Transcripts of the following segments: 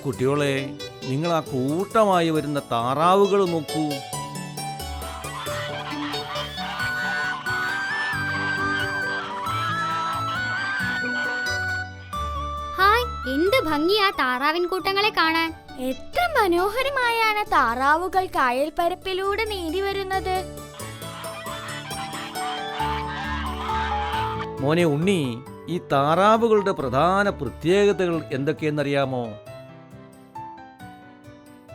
കുട്ടികളെ, നിങ്ങൾ ആ കൂട്ടമായി വരുന്ന താറാവുകൾ നോക്കൂ. ഹായ്, എന്ത് ഭംഗിയാ താറാവിൻ കൂട്ടങ്ങളെ കാണാൻ. എത്ര മനോഹരമായാണ് താറാവുകൾ കായൽപ്പരപ്പിലൂടെ നീന്തി വരുന്നത്. മോനെ ഉണ്ണി, ഈ താറാവുകളുടെ പ്രധാന പ്രത്യേകതകൾ എന്തൊക്കെയെന്നറിയാമോ?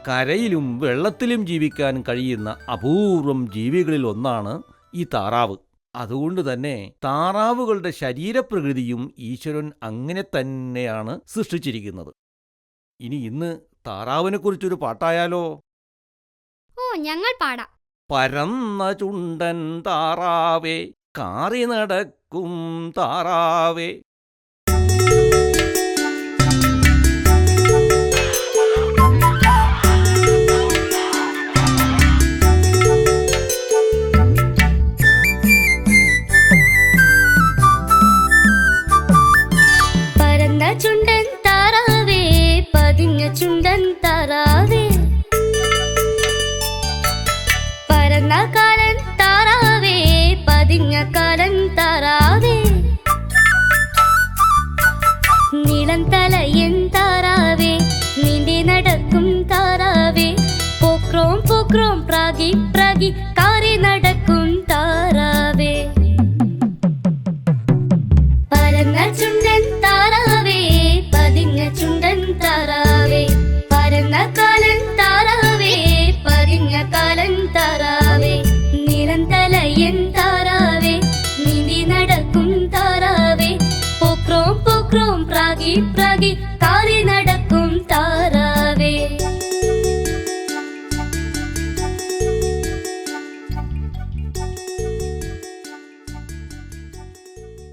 കരയിലും വെള്ളത്തിലും ജീവിക്കാൻ കഴിയുന്ന അപൂർവം ജീവികളിൽ ഒന്നാണ് ഈ താറാവ്. അതുകൊണ്ട് തന്നെ താറാവുകളുടെ ശരീരപ്രകൃതിയും ഈശ്വരൻ അങ്ങനെ തന്നെയാണ് സൃഷ്ടിച്ചിരിക്കുന്നത്. ഇന്ന് താറാവിനെക്കുറിച്ചൊരു പാട്ടായാലോ? ഓ, ഞങ്ങൾ പാടാം. പരന്ന ചുണ്ടൻ താറാവേ, കാറി നടക്കും താറാവേ. പരന്ന ചുണ്ടൻ താറാവേ, പതിഞ്ഞ ചുണ്ടൻ താറാവേ, പരന്ന കാലൻ താറാവേ, പതിഞ്ഞ കാലൻ താറാവേ, നീളം തലയൻ താറാവേ, നീണ്ടി നടക്കും താറാവേ, പോക്രോം പോക്രോം പ്രാഗി പ്രാഗി കാറി നടക്കും താറാവേ. പരന്ന ചുണ്ടൻ താറാവേ, പതിഞ്ഞ ചുണ്ടൻ താറാവേ, പരന്ന കാലൻ താറാവേ, പതിഞ്ഞ കാലൻ താറാവേ, നീളം തലയൻ താറാവേ, നീന്തി നടക്കും താറാവേ, പോക്രോം പോക്രോം പ്രാഗി പ്രാഗി കാറി നടക്കും താറാവേ.